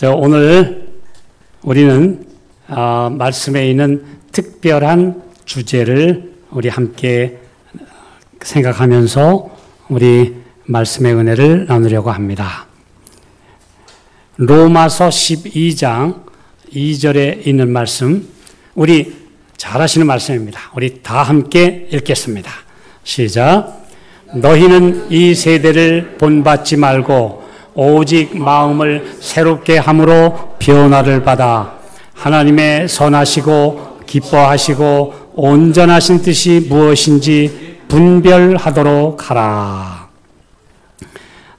오늘 우리는 말씀에 있는 특별한 주제를 우리 함께 생각하면서 우리 말씀의 은혜를 나누려고 합니다. 로마서 12장 2절에 있는 말씀, 우리 잘 아시는 말씀입니다. 우리 다 함께 읽겠습니다. 시작. 너희는 이 세대를 본받지 말고 오직 마음을 새롭게 함으로 변화를 받아 하나님의 선하시고 기뻐하시고 온전하신 뜻이 무엇인지 분별하도록 하라.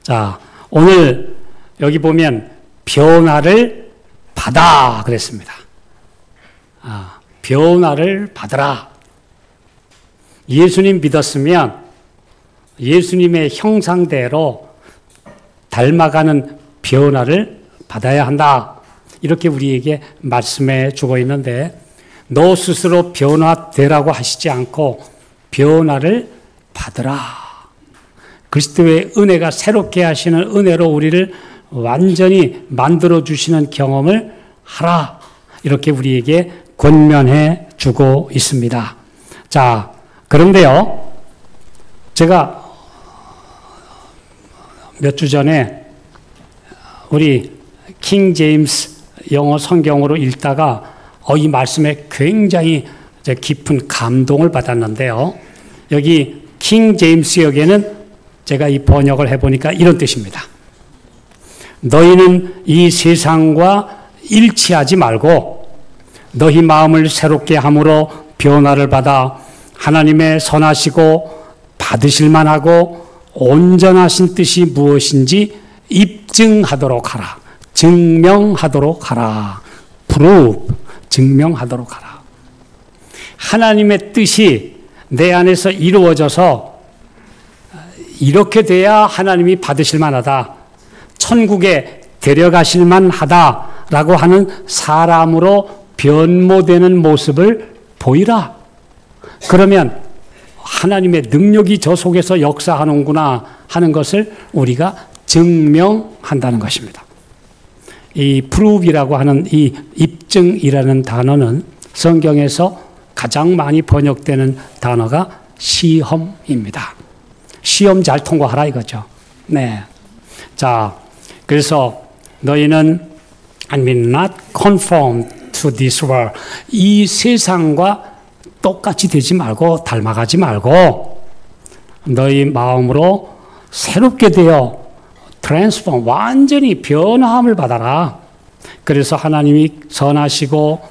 자, 오늘 여기 보면 변화를 받아 그랬습니다. 변화를 받으라. 예수님 믿었으면 예수님의 형상대로 닮아가는 변화를 받아야 한다. 이렇게 우리에게 말씀해 주고 있는데, 너 스스로 변화되라고 하시지 않고 변화를 받으라. 그리스도의 은혜가 새롭게 하시는 은혜로 우리를 완전히 만들어 주시는 경험을 하라. 이렇게 우리에게 권면해 주고 있습니다. 자, 그런데요, 제가 몇 주 전에 우리 킹 제임스 영어 성경으로 읽다가 이 말씀에 굉장히 깊은 감동을 받았는데요. 여기 킹 제임스 역에는 제가 이 번역을 해보니까 이런 뜻입니다. 너희는 이 세상과 일치하지 말고 너희 마음을 새롭게 함으로 변화를 받아 하나님의 선하시고 받으실 만하고 온전하신 뜻이 무엇인지 입증하도록 하라. 증명하도록 하라. prove, 증명하도록 하라. 하나님의 뜻이 내 안에서 이루어져서 이렇게 돼야 하나님이 받으실 만하다. 천국에 데려가실 만하다라고 하는 사람으로 변모되는 모습을 보이라. 그러면 하나님의 능력이 저 속에서 역사하는구나 하는 것을 우리가 증명한다는 것입니다. 이 prove이라고 하는 이 입증이라는 단어는 성경에서 가장 많이 번역되는 단어가 시험입니다. 시험 잘 통과하라 이거죠. 네. 자, 그래서 너희는 not conformed to this world. 이 세상과 똑같이 되지 말고 닮아가지 말고 너희 마음으로 새롭게 되어 transform, 완전히 변화함을 받아라. 그래서 하나님이 선하시고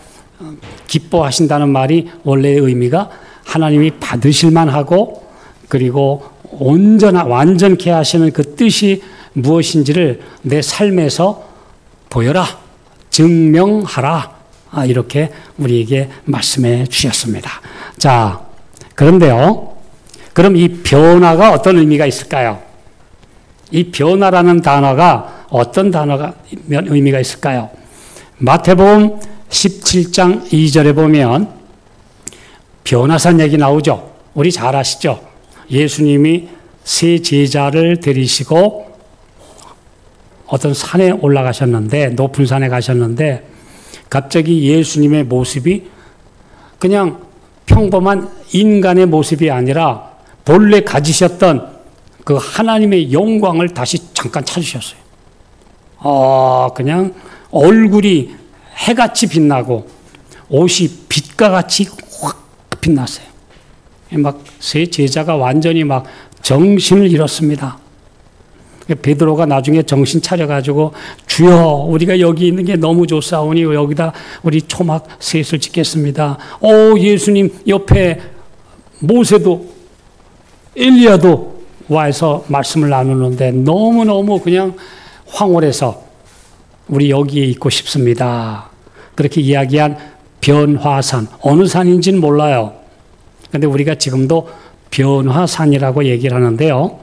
기뻐하신다는 말이 원래의 의미가 하나님이 받으실 만하고 그리고 완전케 하시는 그 뜻이 무엇인지를 내 삶에서 보여라, 증명하라. 이렇게 우리에게 말씀해 주셨습니다. 자, 그런데요, 그럼 이 변화가 어떤 의미가 있을까요? 이 변화라는 단어가 어떤 의미가 있을까요? 마태복음 17장 2절에 보면 변화산 얘기 나오죠. 우리 잘 아시죠? 예수님이 세 제자를 데리시고 어떤 산에 올라가셨는데, 높은 산에 가셨는데 갑자기 예수님의 모습이 그냥 평범한 인간의 모습이 아니라 본래 가지셨던 그 하나님의 영광을 다시 잠깐 찾으셨어요. 그냥 얼굴이 해같이 빛나고 옷이 빛과 같이 확 빛났어요. 막 세 제자가 완전히 막 정신을 잃었습니다. 베드로가 나중에 정신 차려가지고 주여 우리가 여기 있는 게 너무 좋사오니 여기다 우리 초막 셋을 짓겠습니다. 예수님 옆에 모세도 엘리야도 와서 말씀을 나누는데 너무너무 그냥 황홀해서 우리 여기에 있고 싶습니다. 그렇게 이야기한 변화산, 어느 산인지는 몰라요. 근데 우리가 지금도 변화산이라고 얘기를 하는데요.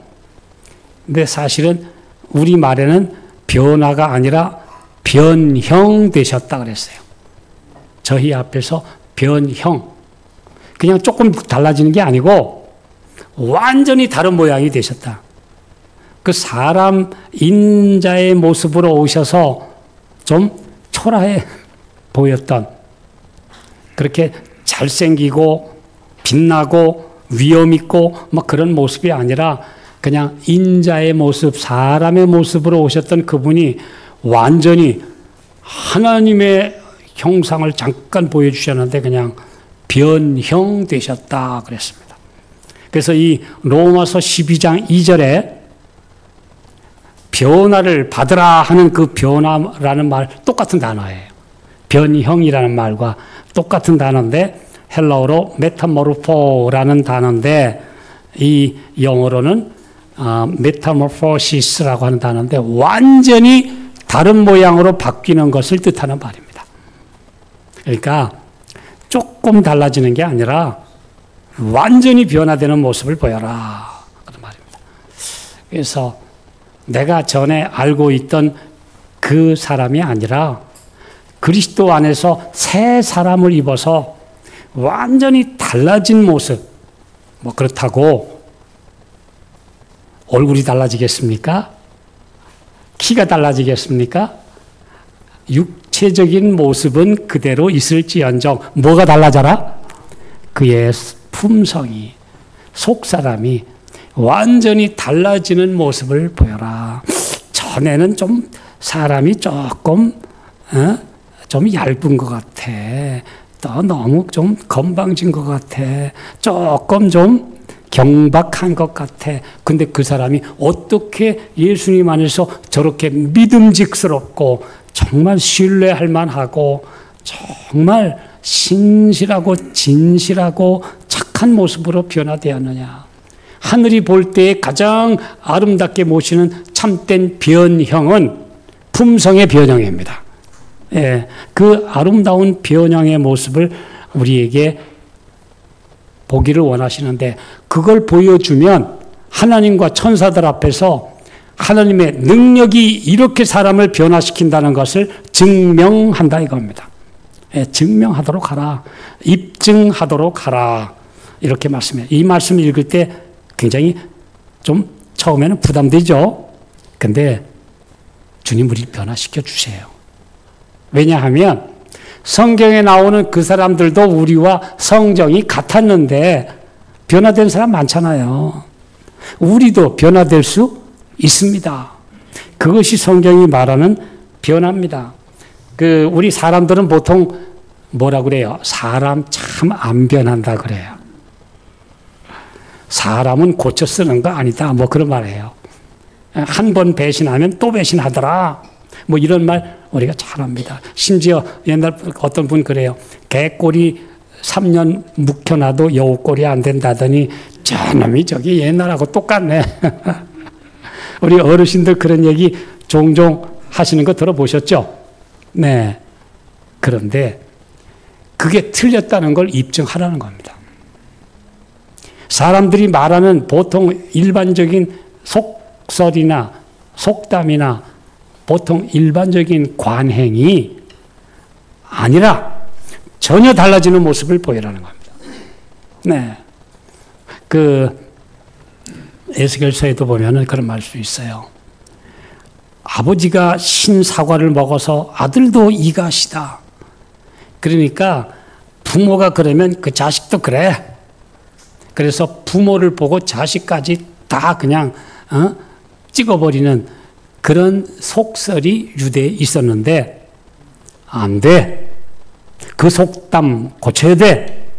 근데 사실은 우리 말에는 변화가 아니라 변형되셨다 그랬어요. 저희 앞에서 변형. 그냥 조금 달라지는 게 아니고 완전히 다른 모양이 되셨다. 그 사람 인자의 모습으로 오셔서 좀 초라해 보였던, 그렇게 잘생기고 빛나고 위엄 있고 막 그런 모습이 아니라 그냥 인자의 모습, 사람의 모습으로 오셨던 그분이 완전히 하나님의 형상을 잠깐 보여주셨는데 그냥 변형되셨다 그랬습니다. 그래서 이 로마서 12장 2절에 변화를 받으라 하는 그 변화라는 말 똑같은 단어예요. 변형이라는 말과 똑같은 단어인데 헬라어로 메타모르포라는 단어인데 이 영어로는 메타모포시스라고 하는 단어인데 완전히 다른 모양으로 바뀌는 것을 뜻하는 말입니다. 그러니까 조금 달라지는 게 아니라 완전히 변화되는 모습을 보여라 그런 말입니다. 그래서 내가 전에 알고 있던 그 사람이 아니라 그리스도 안에서 새 사람을 입어서 완전히 달라진 모습. 뭐 그렇다고 얼굴이 달라지겠습니까? 키가 달라지겠습니까? 육체적인 모습은 그대로 있을지언정 뭐가 달라져라? 그의 품성이, 속사람이 완전히 달라지는 모습을 보여라. 전에는 좀 사람이 조금 좀 얇은 것 같아. 또 너무 좀 건방진 것 같아. 조금 좀 경박한 것 같아. 근데 그 사람이 어떻게 예수님 안에서 저렇게 믿음직스럽고 정말 신뢰할 만하고 정말 신실하고 진실하고 착한 모습으로 변화되었느냐. 하늘이 볼 때에 가장 아름답게 모시는 참된 변형은 품성의 변형입니다. 예, 그 아름다운 변형의 모습을 우리에게 보기를 원하시는데 그걸 보여주면 하나님과 천사들 앞에서 하나님의 능력이 이렇게 사람을 변화시킨다는 것을 증명한다 이겁니다. 예, 증명하도록 하라. 입증하도록 하라. 이렇게 말씀해요. 이 말씀을 읽을 때 굉장히 좀 처음에는 부담되죠. 근데 주님 우리 변화시켜 주세요. 왜냐하면 성경에 나오는 그 사람들도 우리와 성정이 같았는데 변화된 사람 많잖아요. 우리도 변화될 수 있습니다. 그것이 성경이 말하는 변화입니다. 우리 사람들은 보통 뭐라 그래요? 사람 참 안 변한다 그래요. 사람은 고쳐 쓰는 거 아니다. 뭐 그런 말이에요. 한 번 배신하면 또 배신하더라. 뭐 이런 말 우리가 잘 합니다. 심지어 옛날 어떤 분 그래요. 개꼬리 3년 묵혀놔도 여우꼬리 안 된다더니 저놈이 저기 옛날하고 똑같네. 우리 어르신들 그런 얘기 종종 하시는 거 들어보셨죠? 네. 그런데 그게 틀렸다는 걸 입증하라는 겁니다. 사람들이 말하는 보통 일반적인 속설이나 속담이나 보통 일반적인 관행이 아니라 전혀 달라지는 모습을 보이라는 겁니다. 네. 에스겔서에도 보면은 그런 말도 있어요. 아버지가 신사과를 먹어서 아들도 이가시다. 그러니까 부모가 그러면 그 자식도 그래. 그래서 부모를 보고 자식까지 다 그냥 찍어버리는 그런 속설이 유대에 있었는데 안 돼. 그 속담 고쳐야 돼.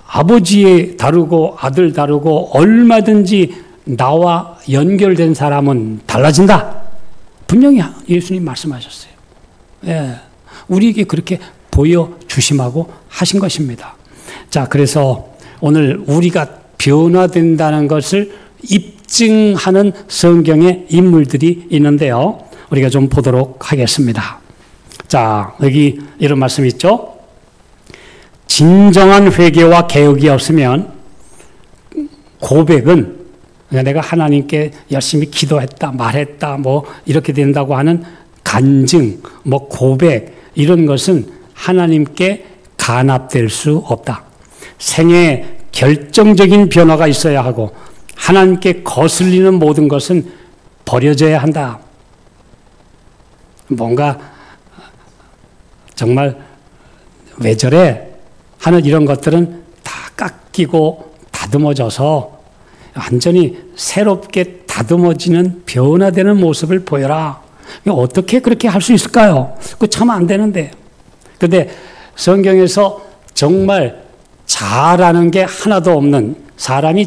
아버지 다르고 아들 다르고 얼마든지 나와 연결된 사람은 달라진다. 분명히 예수님 말씀하셨어요. 예, 우리에게 그렇게 보여주심하고 하신 것입니다. 자, 그래서 오늘 우리가 변화된다는 것을 입증하는 성경의 인물들이 있는데요. 우리가 좀 보도록 하겠습니다. 자, 여기 이런 말씀 있죠. 진정한 회개와 개혁이 없으면 고백은 내가 하나님께 열심히 기도했다, 말했다, 뭐 이렇게 된다고 하는 간증, 뭐 고백 이런 것은 하나님께 간합될 수 없다. 생애에 결정적인 변화가 있어야 하고 하나님께 거슬리는 모든 것은 버려져야 한다. 뭔가 정말 왜 저래 하는 이런 것들은 다 깎이고 다듬어져서 완전히 새롭게 다듬어지는 변화되는 모습을 보여라. 어떻게 그렇게 할 수 있을까요? 그거 참 안 되는데. 근데 성경에서 정말 잘하는 게 하나도 없는 사람이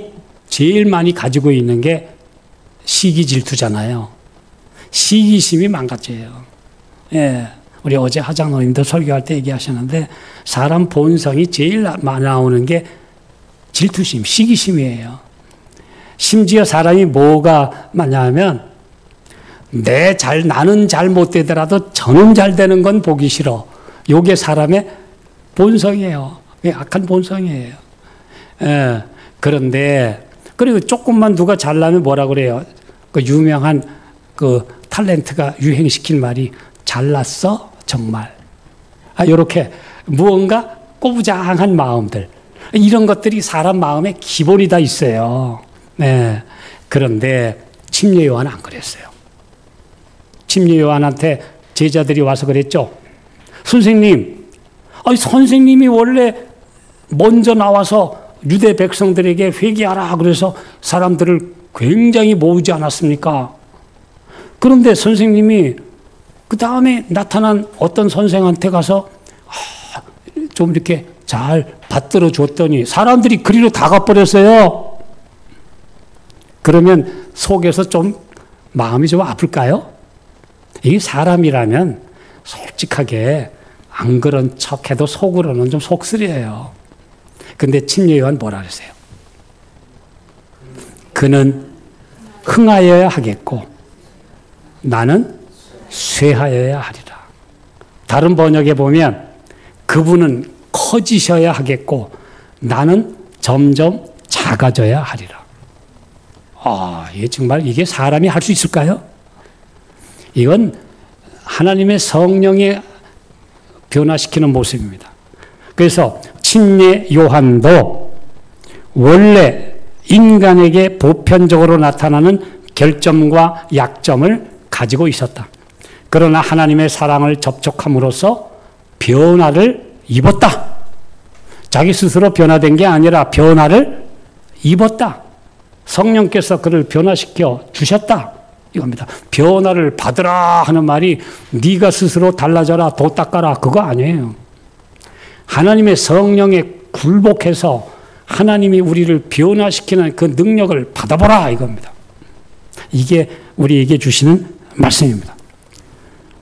제일 많이 가지고 있는 게 시기 질투잖아요. 시기심이 망가져요. 예. 우리 어제 하장노님도 설교할 때 얘기하셨는데 사람 본성이 제일 많이 나오는 게 질투심, 시기심이에요. 심지어 사람이 뭐가 많냐면 나는 잘 못 되더라도 저는 잘 되는 건 보기 싫어. 요게 사람의 본성이에요. 악한 본성이에요. 예. 그런데 그리고 조금만 누가 잘나면 뭐라 그래요? 그 유명한 그 탤런트가 유행시킨 말이 잘났어? 정말. 요렇게 무언가 꼬부장한 마음들. 이런 것들이 사람 마음에 기본이 다 있어요. 네. 그런데 침례 요한은 안 그랬어요. 침례 요한한테 제자들이 와서 그랬죠. 선생님, 선생님이 원래 먼저 나와서 유대 백성들에게 회개하라 그래서 사람들을 굉장히 모으지 않았습니까? 그런데 선생님이 그 다음에 나타난 어떤 선생한테 가서 좀 이렇게 잘 받들어 줬더니 사람들이 그리로 다 가버렸어요. 그러면 속에서 좀 마음이 좀 아플까요? 이게 사람이라면 솔직하게 안 그런 척해도 속으로는 좀 속쓰려요. 근데 침례 요한 뭐라 그러세요? 그는 흥하여야 하겠고 나는 쇠하여야 하리라. 다른 번역에 보면 그분은 커지셔야 하겠고 나는 점점 작아져야 하리라. 이게 정말 이게 사람이 할 수 있을까요? 이건 하나님의 성령이 변화시키는 모습입니다. 그래서 침례 요한도 원래 인간에게 보편적으로 나타나는 결점과 약점을 가지고 있었다. 그러나 하나님의 사랑을 접촉함으로써 변화를 입었다. 자기 스스로 변화된 게 아니라 변화를 입었다. 성령께서 그를 변화시켜 주셨다. 이겁니다. 변화를 받으라 하는 말이 네가 스스로 달라져라, 도 닦아라 그거 아니에요. 하나님의 성령에 굴복해서 하나님이 우리를 변화시키는 그 능력을 받아보라 이겁니다. 이게 우리에게 주시는 말씀입니다.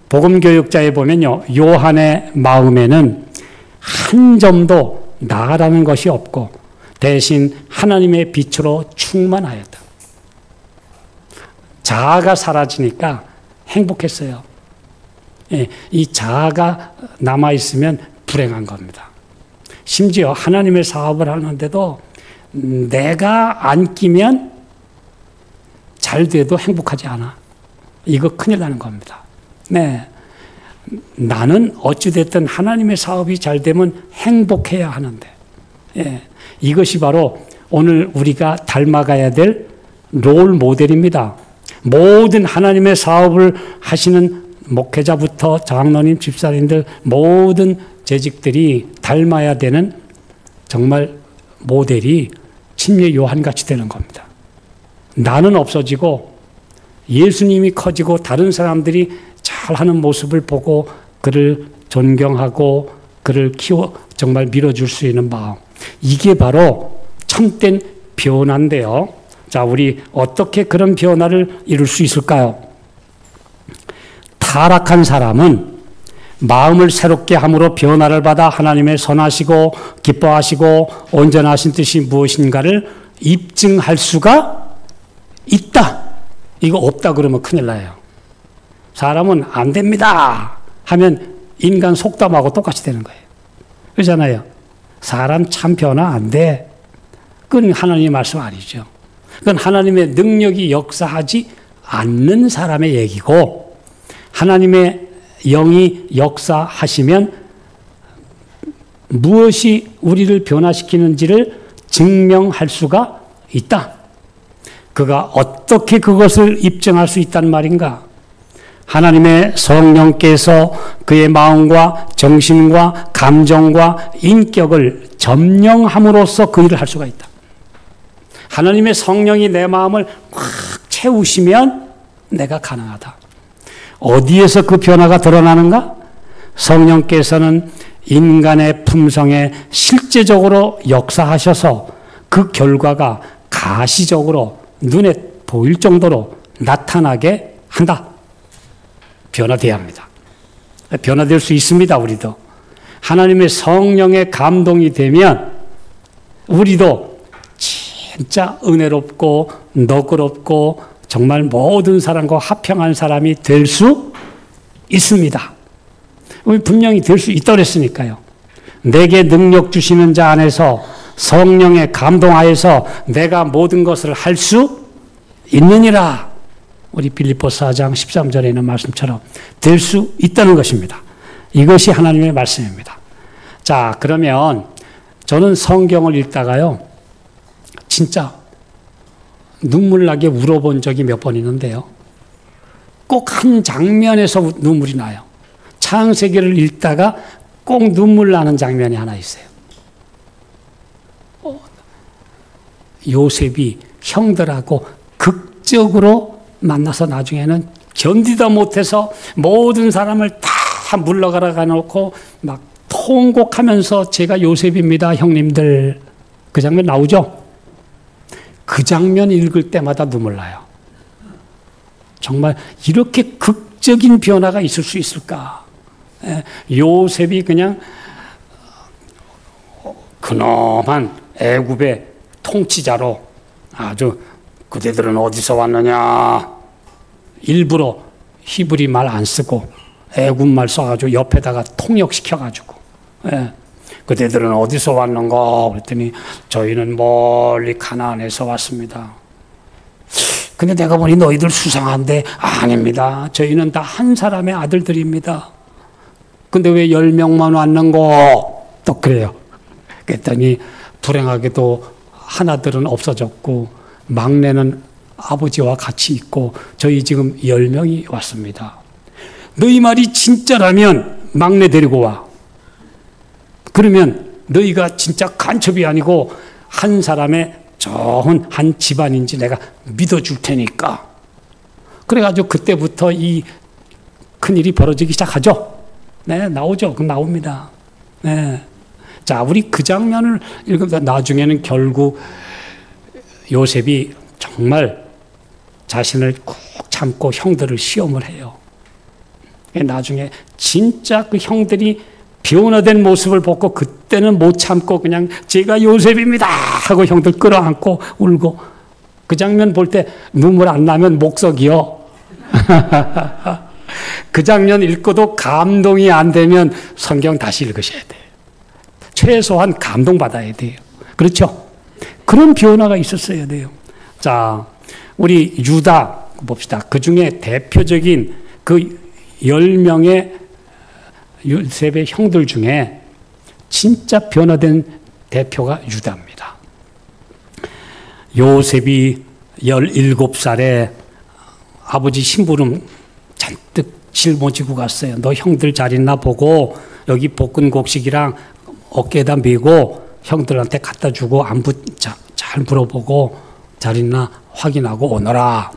복음교육자에 보면요, 요한의 마음에는 한 점도 나라는 것이 없고 대신 하나님의 빛으로 충만하였다. 자아가 사라지니까 행복했어요. 예, 이 자아가 남아있으면 불행한 겁니다. 심지어 하나님의 사업을 하는데도 내가 안 끼면 잘 돼도 행복하지 않아. 이거 큰일 나는 겁니다. 네. 나는 어찌됐든 하나님의 사업이 잘 되면 행복해야 하는데, 예, 이것이 바로 오늘 우리가 닮아가야 될 롤 모델입니다. 모든 하나님의 사업을 하시는 목회자부터 장로님, 집사님들 모든 재직들이 닮아야 되는 정말 모델이 침례 요한같이 되는 겁니다. 나는 없어지고 예수님이 커지고 다른 사람들이 잘하는 모습을 보고 그를 존경하고 그를 정말 밀어줄 수 있는 마음. 이게 바로 참된 변화인데요. 자, 우리 어떻게 그런 변화를 이룰 수 있을까요? 타락한 사람은 마음을 새롭게 함으로 변화를 받아 하나님의 선하시고 기뻐하시고 온전하신 뜻이 무엇인가를 입증할 수가 있다. 이거 없다 그러면 큰일 나요. 사람은 안 됩니다 하면 인간 속담하고 똑같이 되는 거예요. 그러잖아요. 사람 참 변화 안 돼. 그건 하나님의 말씀 아니죠. 그건 하나님의 능력이 역사하지 않는 사람의 얘기고 하나님의 영이 역사하시면 무엇이 우리를 변화시키는지를 증명할 수가 있다. 그가 어떻게 그것을 입증할 수 있단 말인가? 하나님의 성령께서 그의 마음과 정신과 감정과 인격을 점령함으로써 그 일을 할 수가 있다. 하나님의 성령이 내 마음을 확 채우시면 내가 가능하다. 어디에서 그 변화가 드러나는가? 성령께서는 인간의 품성에 실제적으로 역사하셔서 그 결과가 가시적으로 눈에 보일 정도로 나타나게 한다. 변화돼야 합니다. 변화될 수 있습니다. 우리도. 하나님의 성령의 감동이 되면 우리도 진짜 은혜롭고 너그럽고 정말 모든 사람과 화평한 사람이 될 수 있습니다. 우리 분명히 될 수 있다고 했으니까요. 내게 능력 주시는 자 안에서 성령의 감동하에서 내가 모든 것을 할 수 있느니라. 우리 빌립보서 4장 13절에 있는 말씀처럼 될 수 있다는 것입니다. 이것이 하나님의 말씀입니다. 자, 그러면 저는 성경을 읽다가요, 진짜 눈물 나게 울어본 적이 몇 번 있는데요. 꼭 한 장면에서 눈물이 나요. 창세기를 읽다가 꼭 눈물 나는 장면이 하나 있어요. 요셉이 형들하고 극적으로 만나서 나중에는 견디다 못해서 모든 사람을 다 물러가라 놓고 막 통곡하면서 제가 요셉입니다, 형님들. 그 장면 나오죠? 그 장면 읽을 때마다 눈물 나요. 정말 이렇게 극적인 변화가 있을 수 있을까? 요셉이 그냥 근엄한 애굽의 통치자로 아주 그대들은 어디서 왔느냐, 일부러 히브리 말 안 쓰고 애굽 말 써가지고 옆에다가 통역시켜가지고, 그대들은 어디서 왔는가 그랬더니 저희는 멀리 가나안에서 왔습니다. 근데 내가 보니 너희들 수상한데 아닙니다. 저희는 다 한 사람의 아들들입니다. 근데 왜 10명만 왔는고? 또 그래요. 그랬더니 불행하게도 하나들은 없어졌고 막내는 아버지와 같이 있고 저희 지금 10명이 왔습니다. 너희 말이 진짜라면 막내 데리고 와. 그러면 너희가 진짜 간첩이 아니고 한 사람의 좋은 한 집안인지 내가 믿어줄 테니까. 그래가지고 그때부터 이 큰일이 벌어지기 시작하죠. 네, 나오죠. 그럼 나옵니다. 네. 자, 우리 그 장면을 읽으면 나중에는 결국 요셉이 정말 자신을 꾹 참고 형들을 시험을 해요. 나중에 진짜 그 형들이 변화된 모습을 보고 그때는 못 참고 그냥 제가 요셉입니다 하고 형들 끌어안고 울고, 그 장면 볼 때 눈물 안 나면 목석이요. 그 장면 읽고도 감동이 안 되면 성경 다시 읽으셔야 돼요. 최소한 감동받아야 돼요. 그렇죠? 그런 변화가 있었어야 돼요. 자, 우리 유다 봅시다. 그 중에 대표적인 그 10명의 요셉의 형들 중에 진짜 변화된 대표가 유다입니다. 요셉이 17살에 아버지 심부름 잔뜩 짊어지고 갔어요. 너 형들 잘 있나 보고 여기 볶은 곡식이랑 어깨에다 메고 형들한테 갖다 주고 안부 잘 물어보고 잘 있나 확인하고 오너라.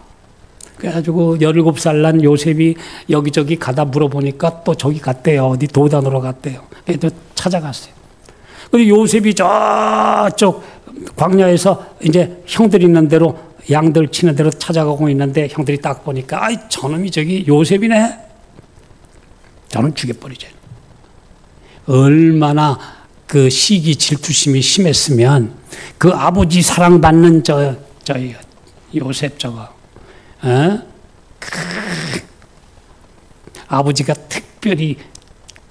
그래가지고 17살 난 요셉이 여기저기 가다 물어보니까 또 저기 갔대요. 어디 도단으로 갔대요. 그래서 찾아갔어요. 근데 요셉이 저쪽 광야에서 이제 형들 있는 대로 양들 치는 대로 찾아가고 있는데 형들이 딱 보니까 아이 저놈이 저기 요셉이네. 저는 죽여버리죠. 얼마나 그 시기 질투심이 심했으면 그 아버지 사랑받는 저 요셉 저거, 아버지가 특별히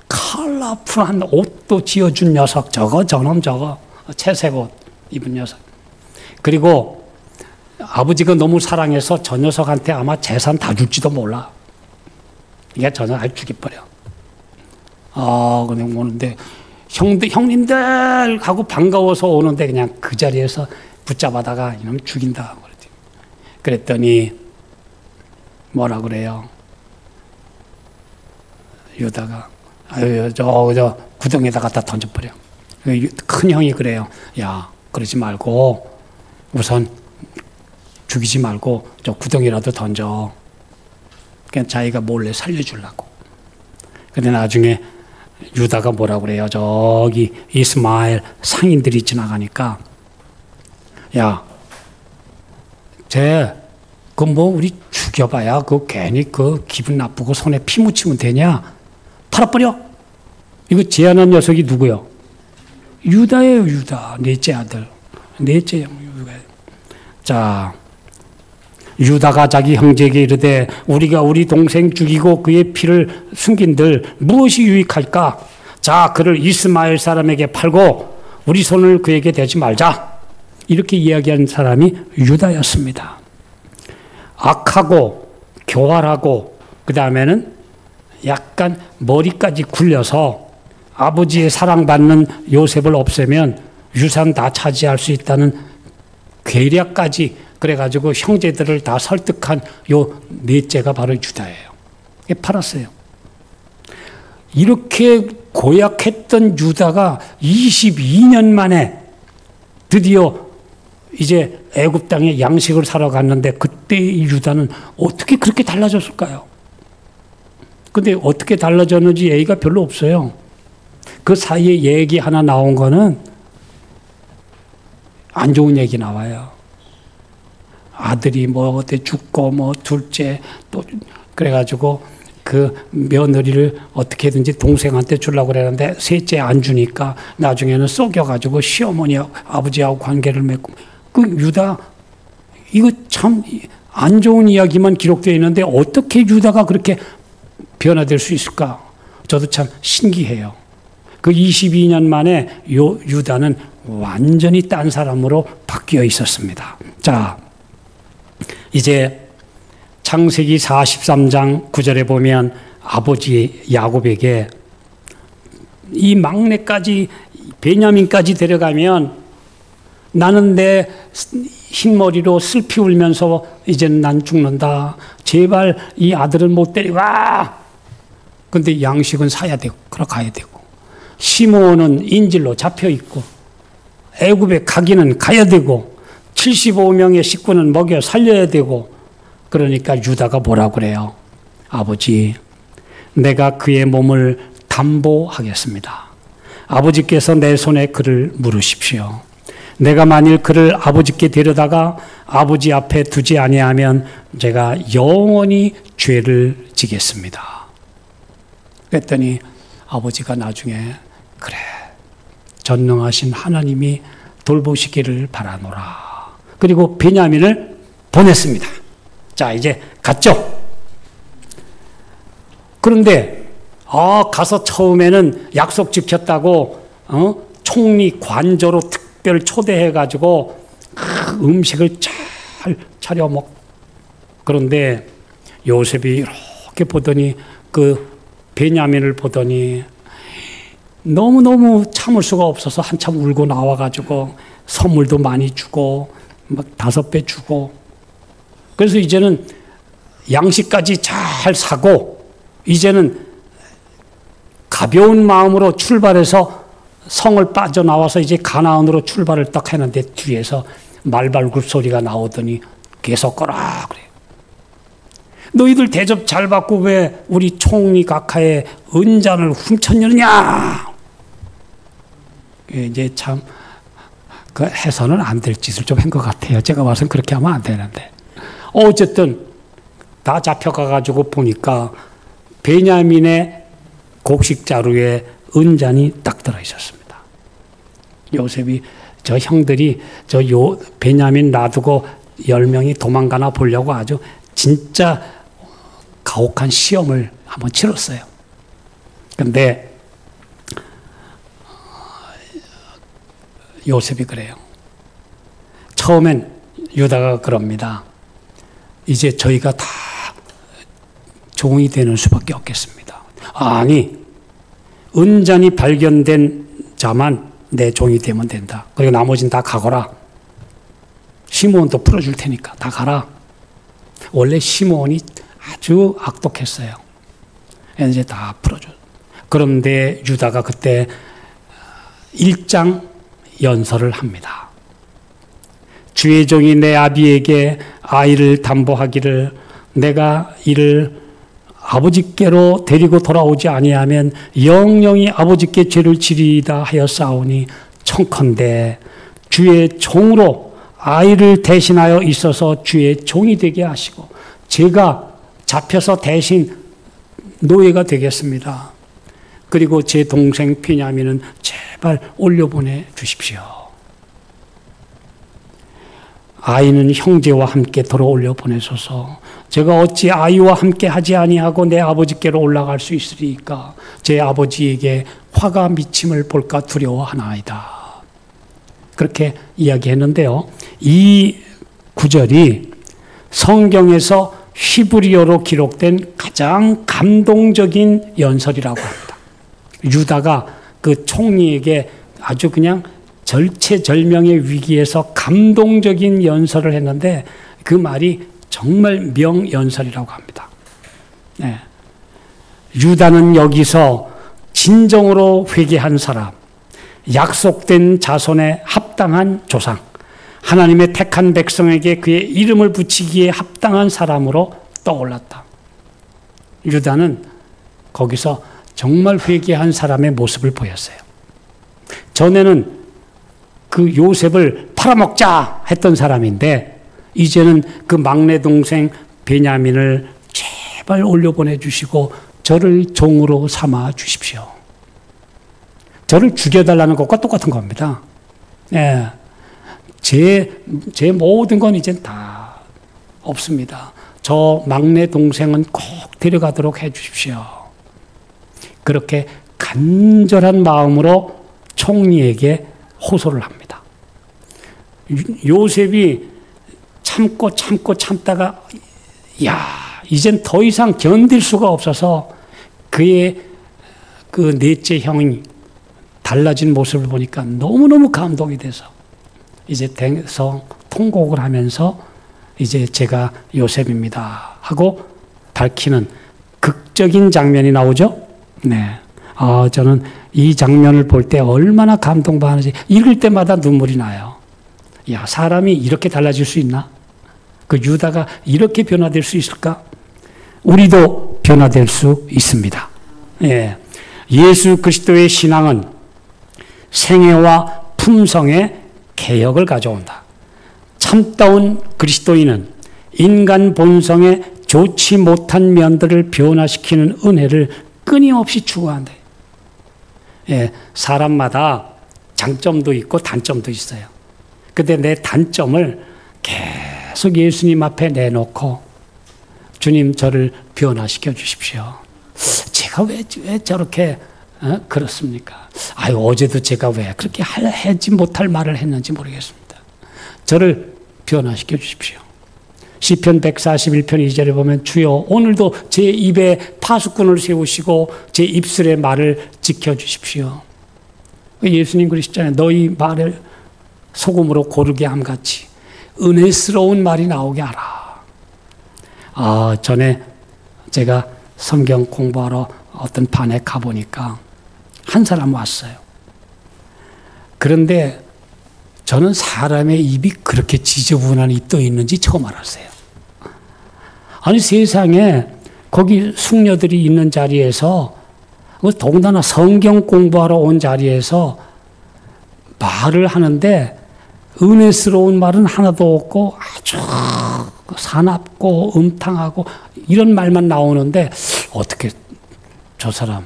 컬러풀한 옷도 지어준 녀석 저놈 채색 옷 입은 녀석. 그리고 아버지가 너무 사랑해서 저 녀석한테 아마 재산 다 줄지도 몰라. 이게 저 녀석 아주 죽여버려. 그냥 오는데 형님들 하고 반가워서 오는데 그냥 그 자리에서 붙잡아다가 이놈 죽인다. 그랬더니 뭐라 그래요? 유다가 저 구덩이에다 갖다 던져버려. 큰 형이 그래요. 야, 그러지 말고 우선 죽이지 말고 저 구덩이라도 던져. 그냥 자기가 몰래 살려주려고. 근데 나중에 유다가 뭐라고 그래요? 저기 이스마엘 상인들이 지나가니까 야, 그 뭐 우리 죽여봐야 그 괜히 그 기분 나쁘고 손에 피 묻히면 되냐? 팔아버려. 이거 제안한 녀석이 누구요? 유다예요, 유다. 넷째 아들. 넷째 유다. 자, 유다가 자기 형제에게 이르되 우리가 우리 동생 죽이고 그의 피를 숨긴들 무엇이 유익할까? 자, 그를 이스마엘 사람에게 팔고 우리 손을 그에게 대지 말자. 이렇게 이야기한 사람이 유다였습니다. 악하고 교활하고 그 다음에는 약간 머리까지 굴려서 아버지의 사랑받는 요셉을 없애면 유산 다 차지할 수 있다는 계략까지 그래가지고 형제들을 다 설득한 요 넷째가 바로 유다예요. 팔았어요. 이렇게 고약했던 유다가 22년 만에 드디어 이제 애굽 땅에 양식을 사러 갔는데 그때 이 유다는 어떻게 그렇게 달라졌을까요? 근데 어떻게 달라졌는지 얘기가 별로 없어요. 그 사이에 얘기 하나 나온 거는 안 좋은 얘기 나와요. 아들이 뭐 어때 죽고 뭐 둘째 또 그래가지고 그 며느리를 어떻게든지 동생한테 주려고 그랬는데 셋째 안 주니까 나중에는 쏘겨가지고 시어머니 아버지하고 관계를 맺고 그 유다 이거 참 안 좋은 이야기만 기록되어 있는데 어떻게 유다가 그렇게 변화될 수 있을까? 저도 참 신기해요. 그 22년 만에 유다는 완전히 딴 사람으로 바뀌어 있었습니다. 자, 이제 창세기 43장 9절에 보면 아버지 야곱에게 이 막내까지 베냐민까지 데려가면 나는 내 흰머리로 슬피 울면서 이제는 난 죽는다. 제발 이 아들은 못 데려가. 근데 양식은 사야 되고 그러 가야 되고 시므온은 인질로 잡혀 있고 애굽에 가기는 가야 되고 75명의 식구는 먹여 살려야 되고 그러니까 유다가 뭐라고 그래요? 아버지, 내가 그의 몸을 담보하겠습니다. 아버지께서 내 손에 그를 물으십시오. 내가 만일 그를 아버지께 데려다가 아버지 앞에 두지 아니하면 제가 영원히 죄를 지겠습니다. 그랬더니 아버지가 나중에 그래, 전능하신 하나님이 돌보시기를 바라노라. 그리고 베냐민을 보냈습니다. 자, 이제 갔죠. 그런데 가서 처음에는 약속 지켰다고 총리 관저로 특별 초대해가지고 음식을 잘 차려 먹. 그런데 요셉이 이렇게 보더니 그 베냐민을 보더니 너무너무 참을 수가 없어서 한참 울고 나와가지고 선물도 많이 주고 막 5배 주고 그래서 이제는 양식까지 잘 사고 이제는 가벼운 마음으로 출발해서 성을 빠져나와서 이제 가나안으로 출발을 딱 했는데 뒤에서 말발굽 소리가 나오더니 계속 거라 그래요. 너희들 대접 잘 받고 왜 우리 총리 각하의 은잔을 훔쳤느냐? 이제 참 그 해서는 안 될 짓을 좀 한 것 같아요. 제가 봐서는 그렇게 하면 안 되는데. 어쨌든 다 잡혀가가지고 보니까 베냐민의 곡식 자루에 은잔이 딱 들어 있었습니다. 요셉이 저 형들이 베냐민 놔두고 10명이 도망가나 보려고 아주 진짜 가혹한 시험을 한번 치렀어요. 근데 요셉이 그래요. 처음엔 유다가 그럽니다. 이제 저희가 다 종이 되는 수밖에 없겠습니다. 아니, 은잔이 발견된 자만 내 종이 되면 된다. 그리고 나머지는 다 가거라. 시므온도 풀어줄 테니까 다 가라. 원래 시므온이 아주 악독했어요. 이제 다 풀어줘. 그런데 유다가 그때 일장 연설을 합니다. 주의 종이 내 아비에게 아이를 담보하기를 내가 이를 아버지께로 데리고 돌아오지 아니하면 영영이 아버지께 죄를 지리이다 하였사오니 청컨대 주의 종으로 아이를 대신하여 있어서 주의 종이 되게 하시고 제가 잡혀서 대신 노예가 되겠습니다. 그리고 제 동생 베냐민은 제발 올려보내 주십시오. 아이는 형제와 함께 들어 올려보내소서. 제가 어찌 아이와 함께 하지 아니하고 내 아버지께로 올라갈 수 있으리까? 제 아버지에게 화가 미침을 볼까 두려워하나이다. 그렇게 이야기했는데요. 이 구절이 성경에서 히브리어로 기록된 가장 감동적인 연설이라고 합니다. 유다가 그 총리에게 아주 그냥 절체절명의 위기에서 감동적인 연설을 했는데 그 말이 정말 명연설이라고 합니다. 네. 유다는 여기서 진정으로 회개한 사람, 약속된 자손에 합당한 조상, 하나님의 택한 백성에게 그의 이름을 붙이기에 합당한 사람으로 떠올랐다. 유다는 거기서 정말 회개한 사람의 모습을 보였어요. 전에는 그 요셉을 팔아먹자 했던 사람인데 이제는 그 막내 동생 베냐민을 제발 올려보내 주시고 저를 종으로 삼아 주십시오. 저를 죽여달라는 것과 똑같은 겁니다. 예. 제 모든 건 이젠 다 없습니다. 저 막내 동생은 꼭 데려가도록 해 주십시오. 그렇게 간절한 마음으로 총리에게 호소를 합니다. 요셉이 참다가 이젠 더 이상 견딜 수가 없어서 그의 그 넷째 형이 달라진 모습을 보니까 너무너무 감동이 돼서 이제 통곡을 하면서 이제 제가 요셉입니다 하고 밝히는 극적인 장면이 나오죠. 네. 저는 이 장면을 볼 때 얼마나 감동받는지 읽을 때마다 눈물이 나요. 야, 사람이 이렇게 달라질 수 있나? 그 유다가 이렇게 변화될 수 있을까? 우리도 변화될 수 있습니다. 예. 예수 그리스도의 신앙은 생애와 품성의 개혁을 가져온다. 참다운 그리스도인은 인간 본성의 좋지 못한 면들을 변화시키는 은혜를 끊임없이 추구한다. 예, 사람마다 장점도 있고 단점도 있어요. 근데 내 단점을 계속 예수님 앞에 내놓고 주님 저를 변화시켜 주십시오. 제가 왜 저렇게 그렇습니까? 어제도 제가 왜 그렇게 하지 못할 말을 했는지 모르겠습니다. 저를 변화시켜 주십시오. 시편 141편 2절에 보면 주여 오늘도 제 입에 파수꾼을 세우시고 제 입술의 말을 지켜주십시오. 예수님 그러시잖아요. 너희 말을 소금으로 고르게 함같이 은혜스러운 말이 나오게 하라. 전에 제가 성경 공부하러 어떤 반에 가보니까 한 사람 왔어요. 그런데 저는 사람의 입이 그렇게 지저분하니 떠 있는지 처음 알았어요. 아니 세상에 거기 숙녀들이 있는 자리에서 더군다나 성경 공부하러 온 자리에서 말을 하는데 은혜스러운 말은 하나도 없고 아주 사납고 음탕하고 이런 말만 나오는데 어떻게 저 사람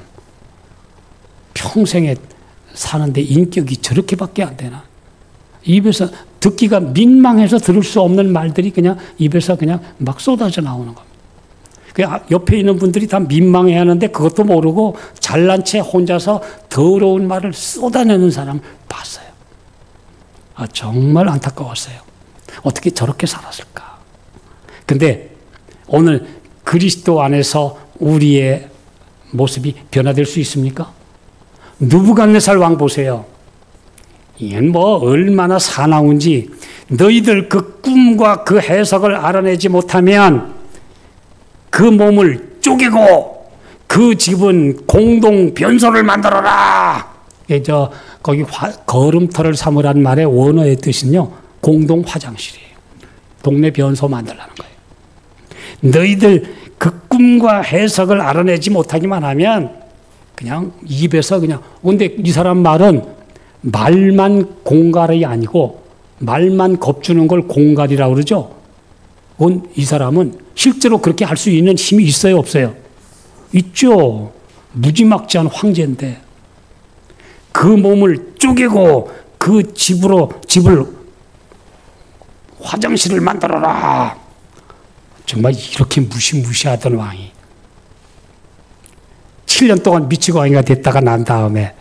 평생에 사는데 인격이 저렇게밖에 안 되나? 입에서 듣기가 민망해서 들을 수 없는 말들이 그냥 입에서 그냥 막 쏟아져 나오는 겁니다. 옆에 있는 분들이 다 민망해 하는데 그것도 모르고 잘난 채 혼자서 더러운 말을 쏟아내는 사람 봤어요. 정말 안타까웠어요. 어떻게 저렇게 살았을까? 근데 오늘 그리스도 안에서 우리의 모습이 변화될 수 있습니까? 느부갓네살 왕 보세요. 이건 얼마나 사나운지 너희들 그 꿈과 그 해석을 알아내지 못하면 그 몸을 쪼개고 그 그 집은 공동 변소를 만들어라. 거기 걸음터를 삼으란 말의 원어의 뜻은요, 공동 화장실이에요. 동네 변소 만들라는 거예요. 너희들 그 꿈과 해석을 알아내지 못하기만 하면 그냥 입에서 그냥. 근데 이 사람 말은 말만 공갈이 아니고 말만 겁주는 걸 공갈이라고 그러죠. 이 사람은 실제로 그렇게 할 수 있는 힘이 있어요, 없어요? 있죠. 무지막지한 황제인데 그 몸을 쪼개고 그 집을 화장실을 만들어라. 정말 이렇게 무시무시하던 왕이 7년 동안 미치고 왕이가 됐다가 난 다음에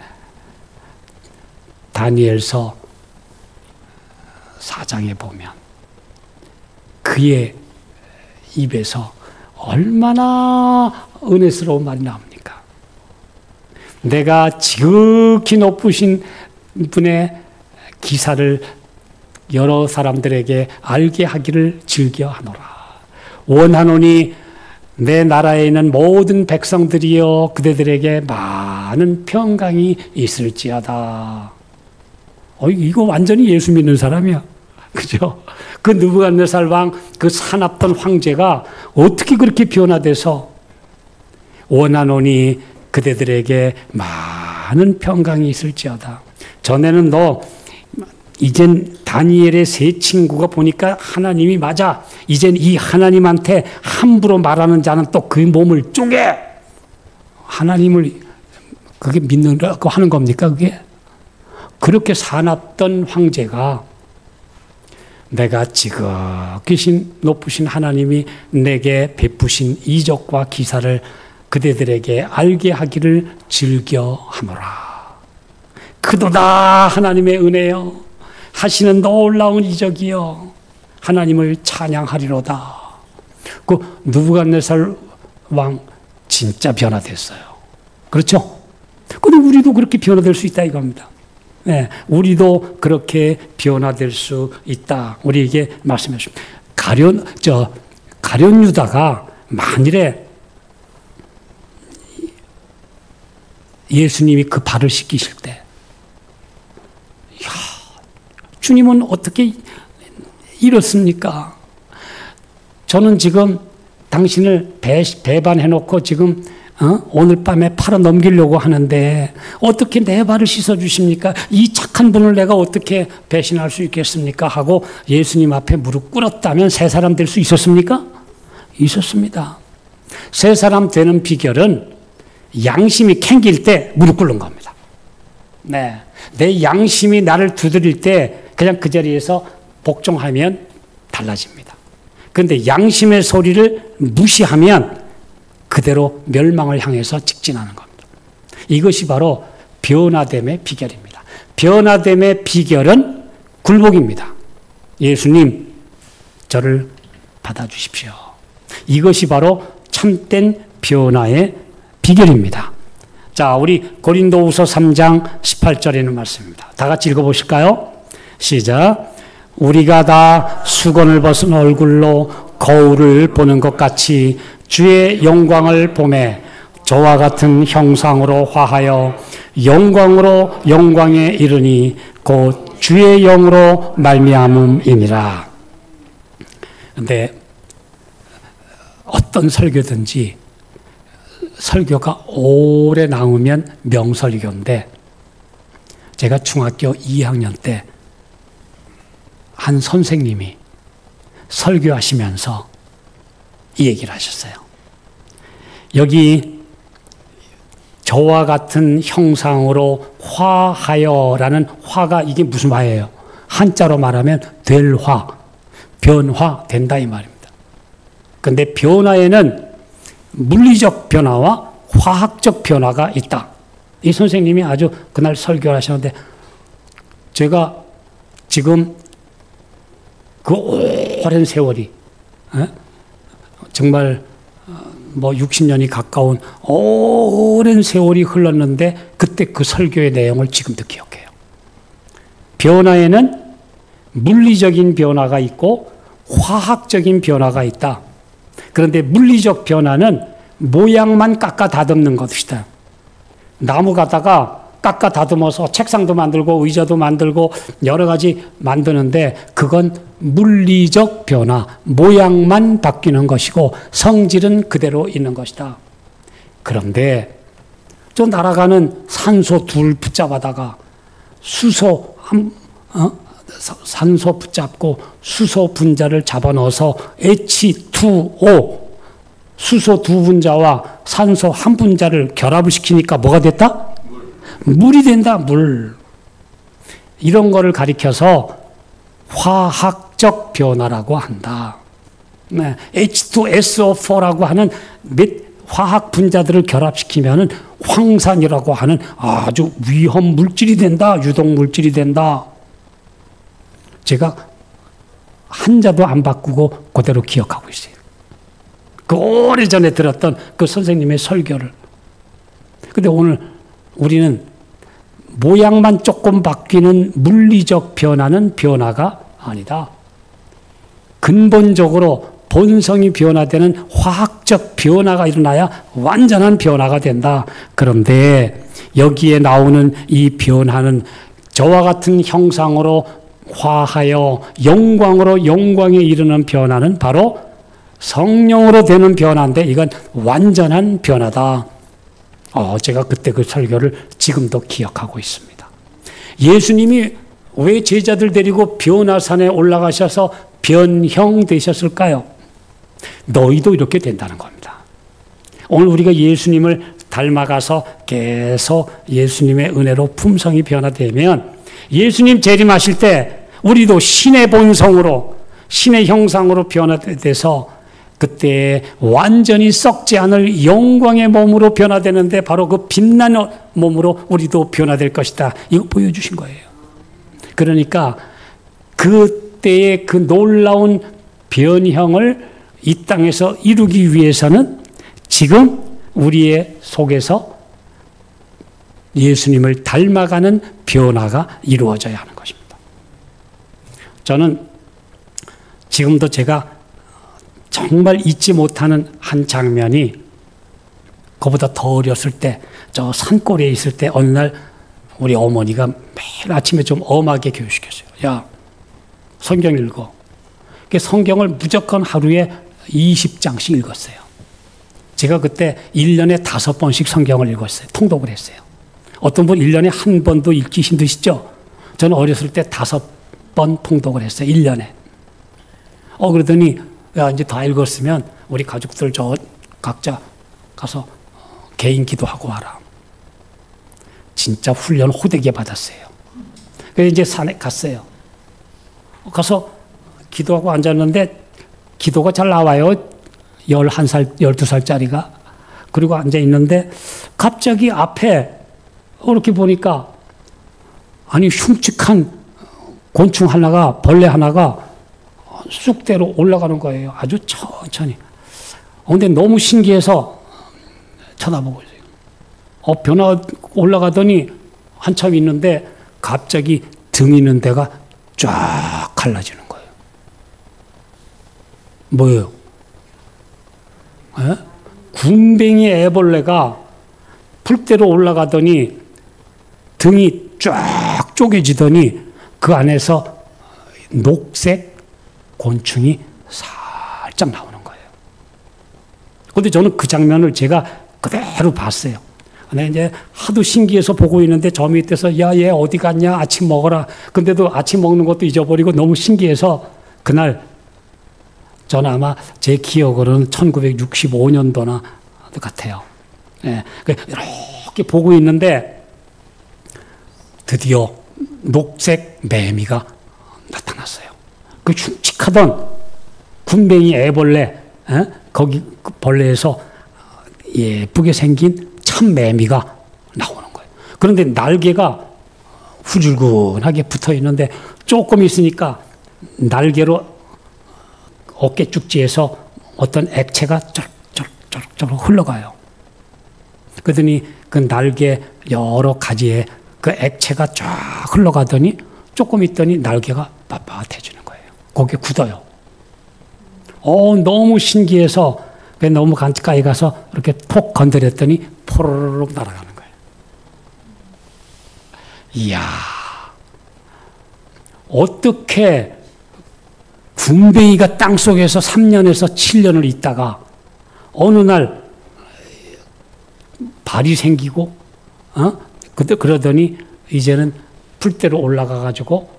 다니엘서 4장에 보면 그의 입에서 얼마나 은혜스러운 말이 나옵니까? 내가 지극히 높으신 분의 기사를 여러 사람들에게 알게 하기를 즐겨하노라. 원하노니 내 나라에 있는 모든 백성들이여 그대들에게 많은 평강이 있을지어다. 이거 완전히 예수 믿는 사람이야. 그죠? 그 느부갓네살 왕, 그 사납던 황제가 어떻게 그렇게 변화돼서 원하노니 그대들에게 많은 평강이 있을지어다. 전에는 이젠 다니엘의 세 친구가 보니까 하나님이 맞아. 이젠 이 하나님한테 함부로 말하는 자는 또 그 몸을 쪼개. 하나님을 그게 믿는다고 하는 겁니까, 그게? 그렇게 사납던 황제가 내가 지극히 높으신 하나님이 내게 베푸신 이적과 기사를 그대들에게 알게 하기를 즐겨하노라. 크도다 하나님의 은혜여 하시는 놀라운 이적이여 하나님을 찬양하리로다. 그 느부갓네살 왕 진짜 변화됐어요. 그렇죠? 근데 우리도 그렇게 변화될 수 있다 이겁니다. 네, 우리도 그렇게 변화될 수 있다. 우리에게 말씀해 주십니다. 가룟 유다가 만일에 예수님이 그 발을 씻기실 때, 주님은 어떻게 이렇습니까? 저는 지금 당신을 배반해놓고 지금 오늘 밤에 팔아 넘기려고 하는데 어떻게 내 발을 씻어주십니까? 이 착한 분을 내가 어떻게 배신할 수 있겠습니까? 하고 예수님 앞에 무릎 꿇었다면 새 사람 될 수 있었습니까? 있었습니다. 새 사람 되는 비결은 양심이 캥길 때 무릎 꿇는 겁니다. 네, 내 양심이 나를 두드릴 때 그냥 그 자리에서 복종하면 달라집니다. 그런데 양심의 소리를 무시하면 그대로 멸망을 향해서 직진하는 겁니다. 이것이 바로 변화됨의 비결입니다. 변화됨의 비결은 굴복입니다. 예수님, 저를 받아주십시오. 이것이 바로 참된 변화의 비결입니다. 자, 우리 고린도후서 3장 18절에는 말씀입니다. 다 같이 읽어보실까요? 시작. 우리가 다 수건을 벗은 얼굴로 거울을 보는 것 같이 주의 영광을 보매 저와 같은 형상으로 화하여 영광으로 영광에 이르니 곧 주의 영으로 말미암음이니라. 그런데 어떤 설교든지 설교가 오래 나오면 명설교인데 제가 중학교 2학년 때 한 선생님이 설교하시면서 이 얘기를 하셨어요. 여기 저와 같은 형상으로 화하여라는 화가 이게 무슨 화예요? 한자로 말하면 될 화, 변화된다 이 말입니다. 그런데 변화에는 물리적 변화와 화학적 변화가 있다. 이 선생님이 아주 그날 설교를 하셨는데 제가 지금 그 오랜 세월이 정말 60년이 가까운 오랜 세월이 흘렀는데 그때 그 설교의 내용을 지금도 기억해요. 변화에는 물리적인 변화가 있고 화학적인 변화가 있다. 그런데 물리적 변화는 모양만 깎아 다듬는 것이다. 나무 갖다가 깎아 다듬어서 책상도 만들고 의자도 만들고 여러 가지 만드는데 그건 물리적 변화, 모양만 바뀌는 것이고 성질은 그대로 있는 것이다. 그런데 저 날아가는 산소 둘 붙잡아다가 산소 붙잡고 수소 분자를 잡아넣어서 H2O 수소 두 분자와 산소 한 분자를 결합을 시키니까 뭐가 됐다? 물이 된다, 물. 이런 거를 가리켜서 화학적 변화라고 한다. 네, H2SO4라고 하는 몇 화학 분자들을 결합시키면은 황산이라고 하는 아주 위험 물질이 된다, 유독 물질이 된다. 제가 한자도 안 바꾸고 그대로 기억하고 있어요. 그 오래전에 들었던 그 선생님의 설교를. 근데 오늘 우리는 모양만 조금 바뀌는 물리적 변화는 변화가 아니다. 근본적으로 본성이 변화되는 화학적 변화가 일어나야 완전한 변화가 된다. 그런데 여기에 나오는 이 변화는 저와 같은 형상으로 화하여 영광으로 영광에 이르는 변화는 바로 성령으로 되는 변화인데 이건 완전한 변화다. 제가 그때 그 설교를 지금도 기억하고 있습니다. 예수님이 왜 제자들 데리고 변화산에 올라가셔서 변형되셨을까요? 너희도 이렇게 된다는 겁니다. 오늘 우리가 예수님을 닮아가서 계속 예수님의 은혜로 품성이 변화되면 예수님 재림하실 때 우리도 신의 본성으로 신의 형상으로 변화돼서 그때 완전히 썩지 않을 영광의 몸으로 변화되는데 바로 그 빛나는 몸으로 우리도 변화될 것이다. 이거 보여주신 거예요. 그러니까 그때의 그 놀라운 변형을 이 땅에서 이루기 위해서는 지금 우리의 속에서 예수님을 닮아가는 변화가 이루어져야 하는 것입니다. 저는 지금도 제가 정말 잊지 못하는 한 장면이 그보다 더 어렸을 때 저 산골에 있을 때 어느 날 우리 어머니가 매일 아침에 좀 엄하게 교육시켰어요. 야, 성경 읽어. 성경을 무조건 하루에 20장씩 읽었어요. 제가 그때 1년에 5번씩 성경을 읽었어요. 통독을 했어요. 어떤 분 1년에 한 번도 읽기 힘드시죠? 저는 어렸을 때 5번 통독을 했어요. 1년에. 그러더니 야, 이제 다 읽었으면 우리 가족들 저 각자 가서 개인 기도하고 와라. 진짜 훈련 호되게 받았어요. 그래서 이제 산에 갔어요. 가서 기도하고 앉았는데 기도가 잘 나와요. 11살, 12살짜리가. 그리고 앉아 있는데 갑자기 앞에 이렇게 보니까 아니 흉측한 곤충 하나가 벌레 하나가 쑥대로 올라가는 거예요. 아주 천천히. 근데 너무 신기해서 쳐다보고 있어요. 변화 올라가더니 한참 있는데 갑자기 등 있는 데가 쫙 갈라지는 거예요. 뭐예요? 에? 군뱅이 애벌레가 풀대로 올라가더니 등이 쫙 쪼개지더니 그 안에서 녹색 곤충이 살짝 나오는 거예요. 그런데 저는 그 장면을 제가 그대로 봤어요. 근데 이제 하도 신기해서 보고 있는데 저 밑에서 야, 얘 어디 갔냐? 아침 먹어라. 근데도 아침 먹는 것도 잊어버리고 너무 신기해서 그날 저는 아마 제 기억으로는 1965년도나 같아요. 예, 이렇게 보고 있는데 드디어 녹색 매미가 나타났어요. 그 흉측하던 군뱅이 애벌레, 거기 그 벌레에서 예쁘게 생긴 참 매미가 나오는 거예요. 그런데 날개가 후줄근하게 붙어 있는데 조금 있으니까 날개로 어깨 쭉지에서 어떤 액체가 쩌룩쩌룩 흘러가요. 그러더니 그 날개 여러 가지에 그 액체가 쫙 흘러가더니 조금 있더니 날개가 빳빳해지는 거예요. 거기에 굳어요. 너무 신기해서 너무 가까이 가서 이렇게 톡 건드렸더니 포로록 날아가는 거예요. 이야, 어떻게 군뱅이가 땅속에서 3년에서 7년을 있다가 어느 날 발이 생기고, 그러더니 이제는 풀대로 올라가가지고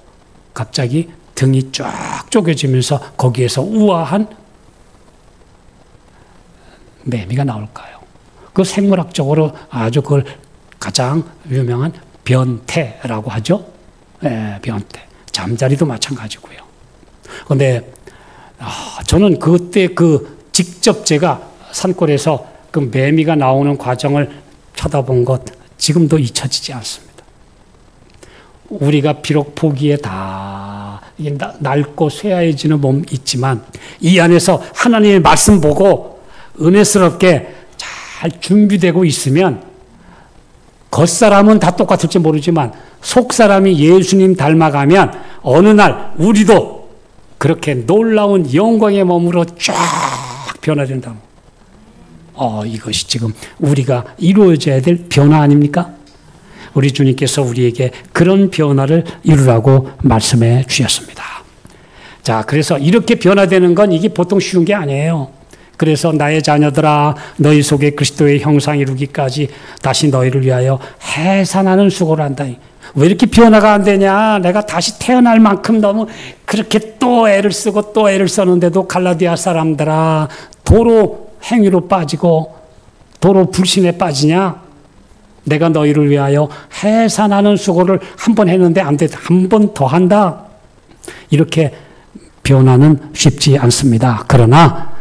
갑자기 등이 쫙 쪼개지면서 거기에서 우아한 매미가 나올까요? 그 생물학적으로 아주 그걸 가장 유명한 변태라고 하죠. 예, 변태. 잠자리도 마찬가지고요. 그런데 저는 그때 직접 제가 산골에서 그 매미가 나오는 과정을 쳐다본 것 지금도 잊혀지지 않습니다. 우리가 비록 보기에 다 낡고 쇠하해지는 몸 있지만 이 안에서 하나님의 말씀 보고 은혜스럽게 잘 준비되고 있으면 겉사람은 다 똑같을지 모르지만 속사람이 예수님 닮아가면 어느 날 우리도 그렇게 놀라운 영광의 몸으로 쫙 변화된다. 이것이 지금 우리가 이루어져야 될 변화 아닙니까? 우리 주님께서 우리에게 그런 변화를 이루라고 말씀해 주셨습니다. 자, 그래서 이렇게 변화되는 건 이게 보통 쉬운 게 아니에요. 그래서 나의 자녀들아 너희 속에 그리스도의 형상 이루기까지 다시 너희를 위하여 해산하는 수고를 한다. 왜 이렇게 변화가 안 되냐? 내가 다시 태어날 만큼 너무 그렇게 또 애를 쓰고 또 애를 썼는데도 갈라디아 사람들아 도로 행위로 빠지고 도로 불신에 빠지냐? 내가 너희를 위하여 해산하는 수고를 한 번 했는데 안 돼. 한 번 더 한다. 이렇게 변화는 쉽지 않습니다. 그러나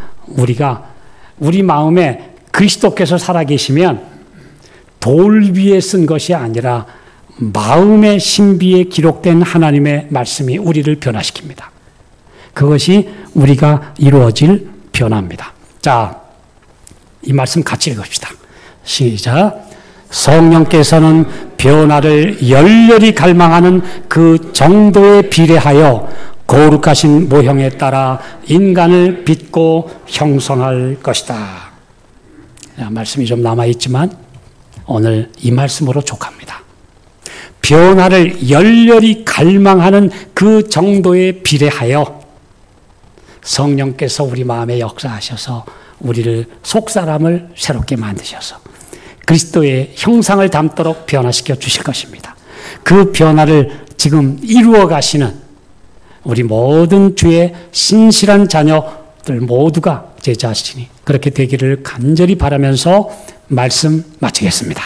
우리 마음에 그리스도께서 살아계시면 돌 위에 쓴 것이 아니라 마음의 신비에 기록된 하나님의 말씀이 우리를 변화시킵니다. 그것이 우리가 이루어질 변화입니다. 자, 이 말씀 같이 읽읍시다. 시작. 성령께서는 변화를 열렬히 갈망하는 그 정도에 비례하여 거룩하신 모형에 따라 인간을 빚고 형성할 것이다. 말씀이 좀 남아있지만 오늘 이 말씀으로 족합니다. 변화를 열렬히 갈망하는 그 정도에 비례하여 성령께서 우리 마음에 역사하셔서 우리를 속사람을 새롭게 만드셔서 그리스도의 형상을 담도록 변화시켜 주실 것입니다. 그 변화를 지금 이루어 가시는 우리 모든 주의 신실한 자녀들 모두가 제 자신이 그렇게 되기를 간절히 바라면서 말씀 마치겠습니다.